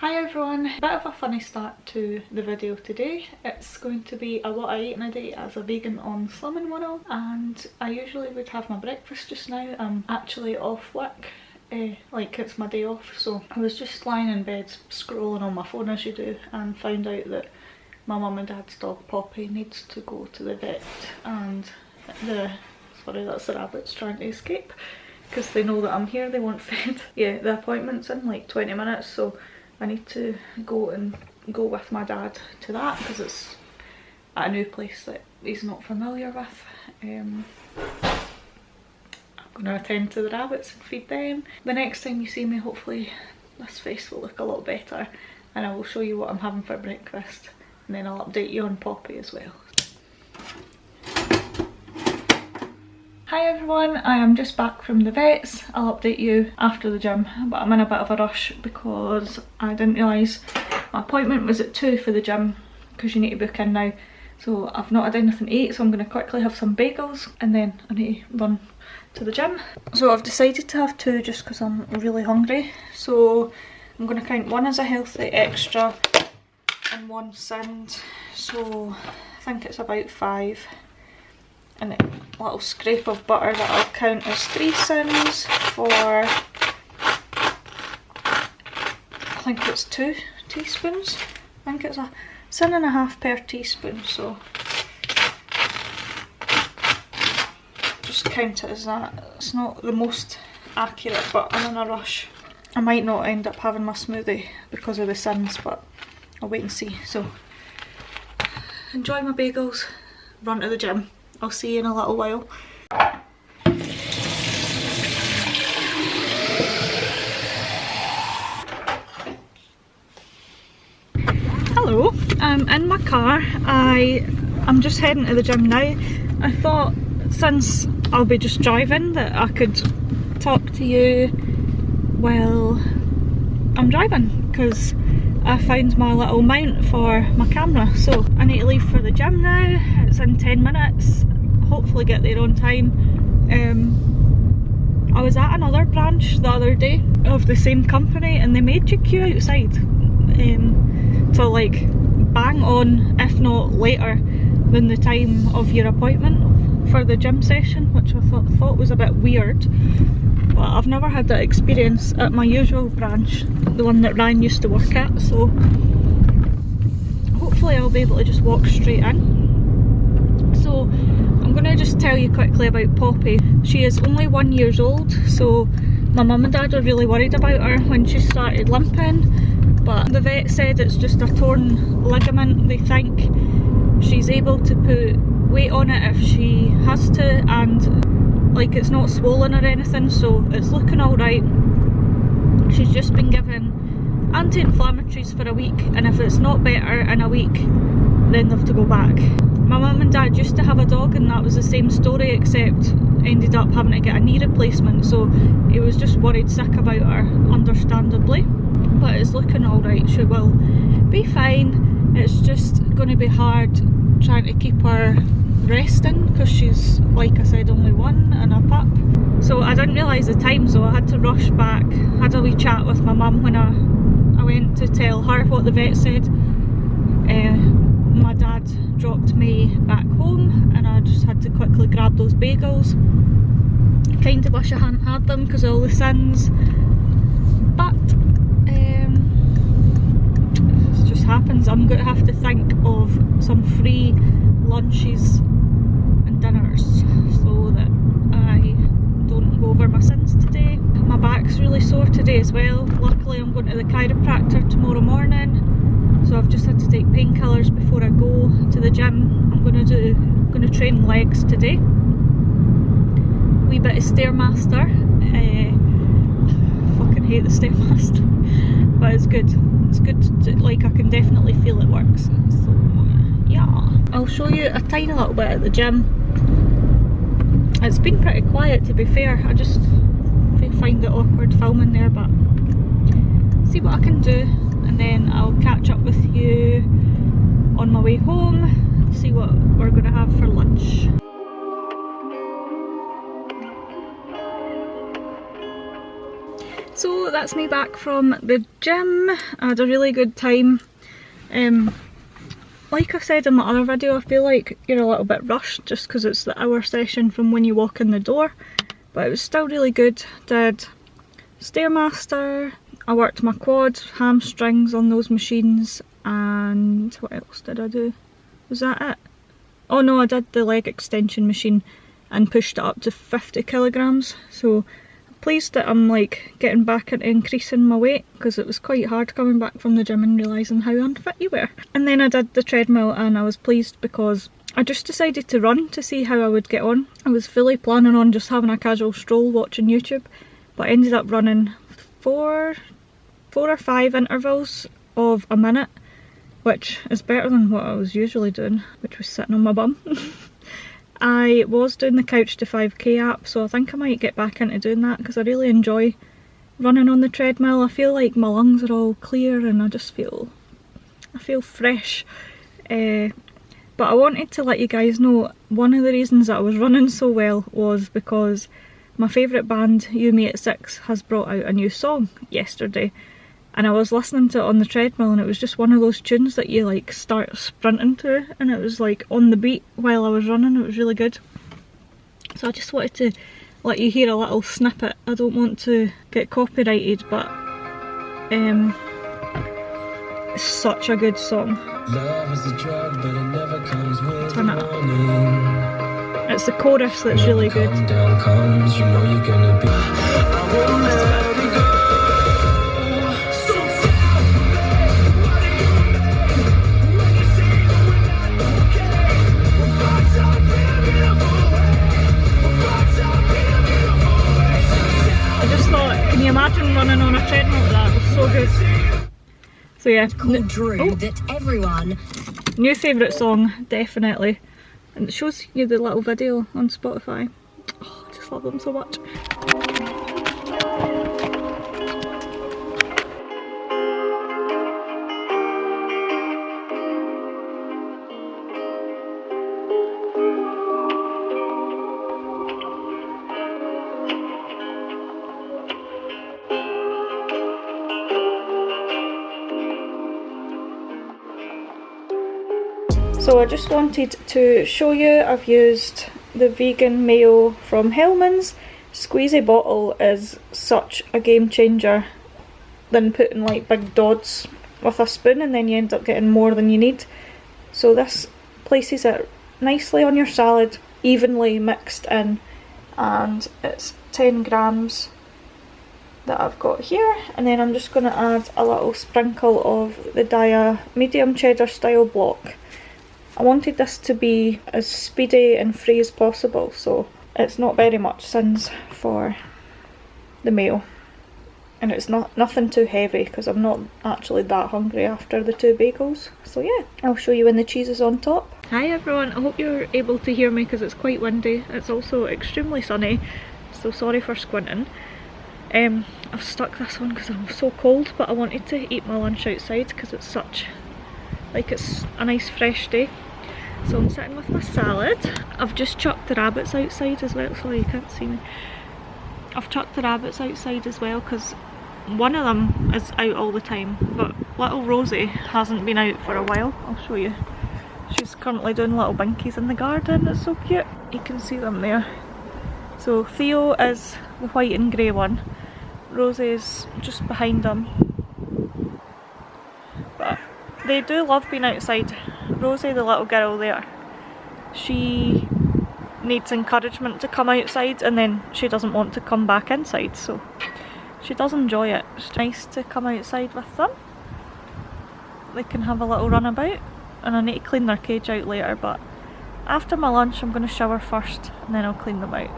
Hi everyone, a bit of a funny start to the video today. It's going to be a what I eat in a day as a vegan on Slimming 101, and I usually would have my breakfast just now. I'm actually off work, like it's my day off, so I was just lying in bed scrolling on my phone as you do and found out that my mum and dad's dog Poppy needs to go to the vet, and sorry, that's the rabbits trying to escape because they know that I'm here, they want fed. Yeah, the appointment's in like 20 minutes, so I need to go with my dad to that because it's at a new place that he's not familiar with. I'm going to attend to the rabbits and feed them. The next time you see me, hopefully this face will look a lot better and I will show you what I'm having for breakfast, and then I'll update you on Poppy as well. Hi everyone, I am just back from the vets. I'll update you after the gym, but I'm in a bit of a rush because I didn't realise my appointment was at 2 for the gym because you need to book in now. So I've not had anything to eat, so I'm going to quickly have some bagels and then I need to run to the gym. So I've decided to have 2 just because I'm really hungry. So I'm going to count 1 as a healthy extra and 1 sinned. So I think it's about 5. And a little scrape of butter that I'll count as 3 sins for, I think it's 2 teaspoons. I think it's a 1.5 per teaspoon, so just count it as that. It's not the most accurate, but I'm in a rush. I might not end up having my smoothie because of the sins, but I'll wait and see. So enjoy my bagels, run to the gym. I'll see you in a little while. Hello, I'm in my car. I'm just heading to the gym now. I thought since I'll be just driving that I could talk to you while I'm driving, because I found my little mount for my camera. So I need to leave for the gym now. It's in 10 minutes. Hopefully get there on time. I was at another branch the other day of the same company and they made you queue outside till like bang on, if not later than the time of your appointment for the gym session, which I thought was a bit weird. But I've never had that experience at my usual branch, the one that Ryan used to work at, so hopefully I'll be able to just walk straight in. So I'm going to just tell you quickly about Poppy. She is only 1 year old, so my mum and dad were really worried about her when she started limping, but the vet said it's just a torn ligament. They think she's able to put weight on it if she has to, and like it's not swollen or anything, so it's looking alright. She's just been given anti-inflammatories for a week, and if it's not better in a week then they have to go back. My mum and dad used to have a dog and that was the same story, except ended up having to get a knee replacement, so he was just worried sick about her, understandably. But it's looking alright, she will be fine. It's just going to be hard trying to keep her resting because she's, like I said, only 1 and a pup. So I didn't realise the time, so I had to rush back. Had a wee chat with my mum when I went to tell her what the vet said. My dad dropped me back home and I just had to quickly grab those bagels. Kind of wish I hadn't had them because of all the sins, but it just happens. I'm going to have to think of some free lunches and dinners so that I don't go over my sins today. My back's really sore today as well. Luckily I'm going to the chiropractor tomorrow morning, so I've just had to take painkillers before I go to the gym. I'm going to train legs today. Wee bit of Stairmaster. Fucking hate the Stairmaster, but it's good. It's good. Like I can definitely feel it works. So yeah, I'll show you a tiny little bit at the gym. It's been pretty quiet, to be fair. I just find it awkward filming there, but see what I can do, and then I'll catch up with you on my way home, see what we're going to have for lunch. So that's me back from the gym. I had a really good time. Like I said in my other video, I feel like you're a little bit rushed just because it's the hour session from when you walk in the door, but it was still really good. Did Stairmaster, I worked my quads, hamstrings on those machines, and what else did I do? Was that it? Oh no, I did the leg extension machine and pushed it up to 50 kilograms, so pleased that I'm like getting back into increasing my weight, because it was quite hard coming back from the gym and realising how unfit you were. And then I did the treadmill and I was pleased because I just decided to run to see how I would get on. I was fully planning on just having a casual stroll watching YouTube, but I ended up running four or five intervals of a minute, which is better than what I was usually doing, which was sitting on my bum. I was doing the Couch to 5k app, so I think I might get back into doing that because I really enjoy running on the treadmill. I feel like my lungs are all clear and I just feel fresh. But I wanted to let you guys know one of the reasons that I was running so well was because my favourite band, You Me at 6, has brought out a new song yesterday, and I was listening to it on the treadmill and it was just one of those tunes that you like start sprinting to, and it was like on the beat while I was running. It was really good. So I just wanted to let you hear a little snippet. I don't want to get copyrighted, but it's such a good song. Love is a drug, but it never comes with Turn it up. It's the chorus that's really good. Down comes, you know you're gonna be. I will let it go. Can you imagine running on a treadmill like that? It was so good. So yeah, that everyone. New favourite song, definitely. And it shows you the little video on Spotify. Oh, I just love them so much. So I just wanted to show you, I've used the vegan mayo from Hellmann's. Squeezy bottle is such a game changer than putting like big dods with a spoon and then you end up getting more than you need. So this places it nicely on your salad, evenly mixed in, and it's 10 grams that I've got here, and then I'm just going to add a little sprinkle of the Daya medium cheddar style block. I wanted this to be as speedy and free as possible, so it's not very much sins for the meal, and it's nothing too heavy because I'm not actually that hungry after the 2 bagels. So yeah, I'll show you when the cheese is on top. Hi everyone, I hope you're able to hear me because it's quite windy. It's also extremely sunny, so sorry for squinting. I've stuck this on because I'm so cold, but I wanted to eat my lunch outside because it's it's a nice fresh day. So I'm sitting with my salad. I've just chucked the rabbits outside as well, sorry you can't see me. I've chucked the rabbits outside as well because one of them is out all the time, but little Rosie hasn't been out for a while. I'll show you. She's currently doing little binkies in the garden, it's so cute. You can see them there. So Theo is the white and grey one. Rosie is just behind him. But they do love being outside. Rosie, the little girl there, she needs encouragement to come outside and then she doesn't want to come back inside, so she does enjoy it. It's nice to come outside with them. They can have a little run about, and I need to clean their cage out later, but after my lunch I'm going to shower first and then I'll clean them out.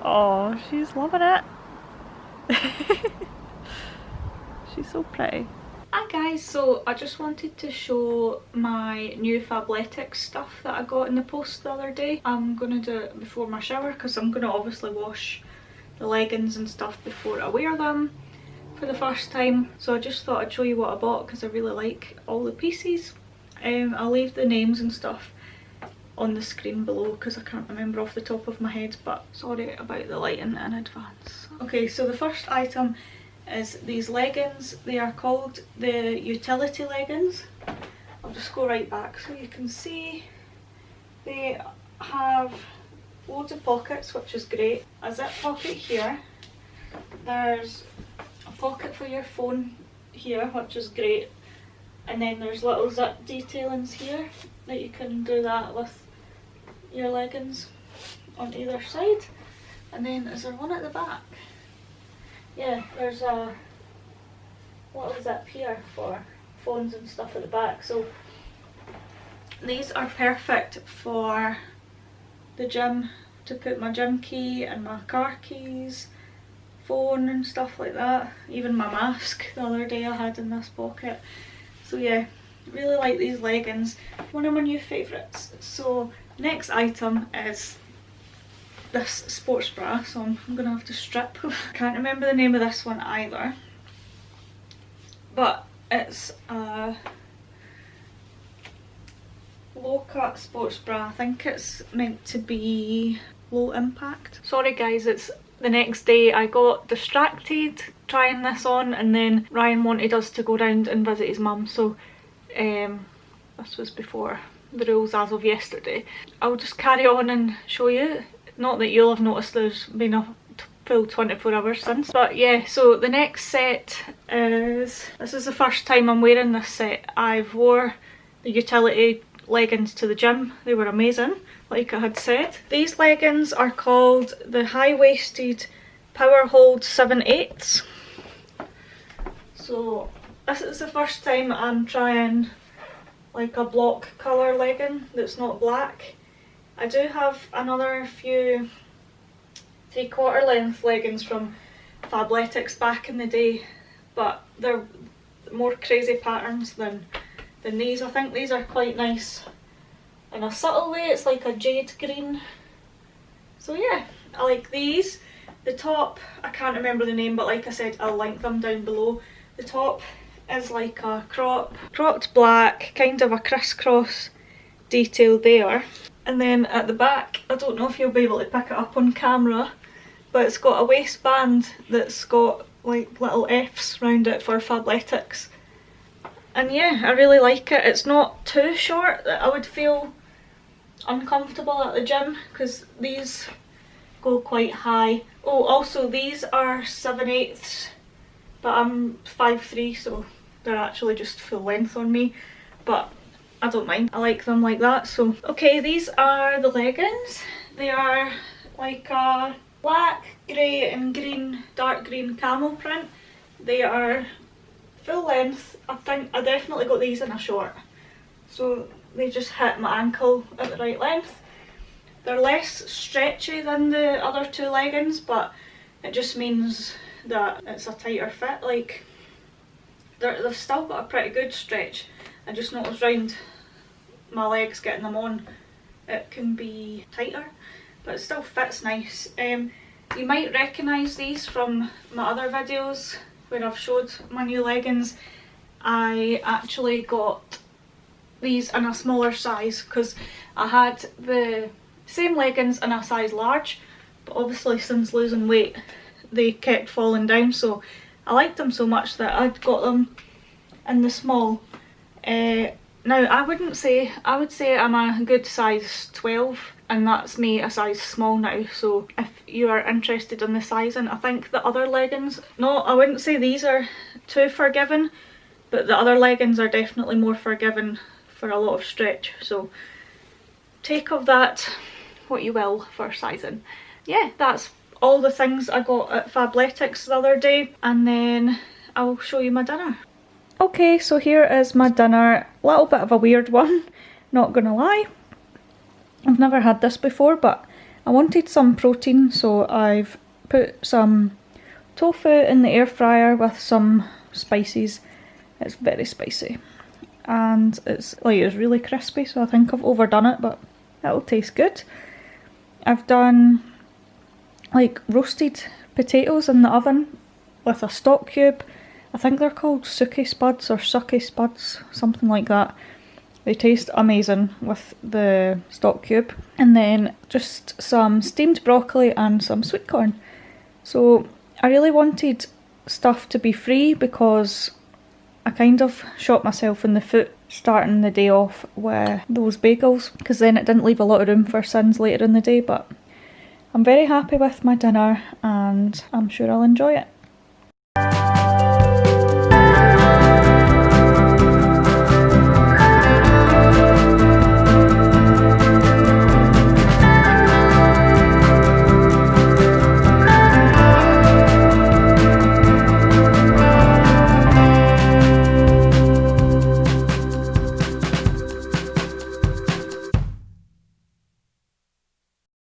Oh, she's loving it. She's so pretty. Hi guys, so I just wanted to show my new Fabletics stuff that I got in the post the other day. I'm going to do it before my shower because I'm going to obviously wash the leggings and stuff before I wear them for the first time. So I just thought I'd show you what I bought because I really like all the pieces. I'll leave the names and stuff on the screen below because I can't remember off the top of my head, but sorry about the lighting in advance. Okay, so the first item is these leggings. They are called the utility leggings. I'll just go right back so you can see. They have loads of pockets, which is great. A zip pocket here. There's a pocket for your phone here, which is great. And then there's little zip detailings here that you can do that with your leggings on either side. And then is there one at the back? Yeah, there's a little zip here for phones and stuff at the back. So these are perfect for the gym, to put my gym key and my car keys, phone and stuff like that. Even my mask the other day I had in this pocket. So yeah, really like these leggings. One of my new favourites. So next item is this sports bra, so I'm gonna have to strip. I can't remember the name of this one either, but it's a low cut sports bra. I think it's meant to be low impact. Sorry guys, it's the next day. I got distracted trying this on, and then Ryan wanted us to go round and visit his mum, so this was before the rules as of yesterday. I'll just carry on and show you. Not that you'll have noticed there's been a full 24 hours since, but yeah. So the next set is, this is the first time I'm wearing this set. I've wore the utility leggings to the gym. They were amazing, like I had said. These leggings are called the high-waisted Power Hold 7/8. So this is the first time I'm trying like a block colour legging that's not black. I do have another few 3/4 length leggings from Fabletics back in the day, but they're more crazy patterns than these. I think these are quite nice in a subtle way. It's like a jade green. So yeah, I like these. The top, I can't remember the name, but like I said, I'll link them down below. The top is like a cropped black, kind of a crisscross detail there. And then at the back, I don't know if you'll be able to pick it up on camera, but it's got a waistband that's got like little F's round it for Fabletics. And yeah, I really like it. It's not too short that I would feel uncomfortable at the gym, because these go quite high. Oh, also these are 7/8, but I'm 5'3", so they're actually just full length on me, but I don't mind. I like them like that. So okay, these are the leggings. They are like a black, grey and green, dark green camel print. They are full length. I think I definitely got these in a short, so they just hit my ankle at the right length. They're less stretchy than the other two leggings, but it just means that it's a tighter fit. Like they've still got a pretty good stretch. I just noticed round my legs getting them on, it can be tighter, but it still fits nice. You might recognise these from my other videos where I've showed my new leggings. I actually got these in a smaller size because I had the same leggings in a size large, but obviously since losing weight they kept falling down, so I liked them so much that I'd got them in the small. Now I would say I'm a good size 12, and that's me a size small now, so if you are interested in the sizing, I think the other leggings, no, I wouldn't say these are too forgiving, but the other leggings are definitely more forgiving for a lot of stretch, so take of that what you will for sizing. Yeah, that's all the things I got at Fabletics the other day, and then I'll show you my dinner. Okay, so here is my dinner. A little bit of a weird one, not gonna lie. I've never had this before, but I wanted some protein, so I've put some tofu in the air fryer with some spices. It's very spicy, and it's really crispy, so I think I've overdone it, but it'll taste good. I've done like roasted potatoes in the oven with a stock cube. I think they're called suki spuds or sucky spuds, something like that. They taste amazing with the stock cube. And then just some steamed broccoli and some sweet corn. So I really wanted stuff to be free because I kind of shot myself in the foot starting the day off with those bagels, because then it didn't leave a lot of room for sins later in the day. But I'm very happy with my dinner and I'm sure I'll enjoy it.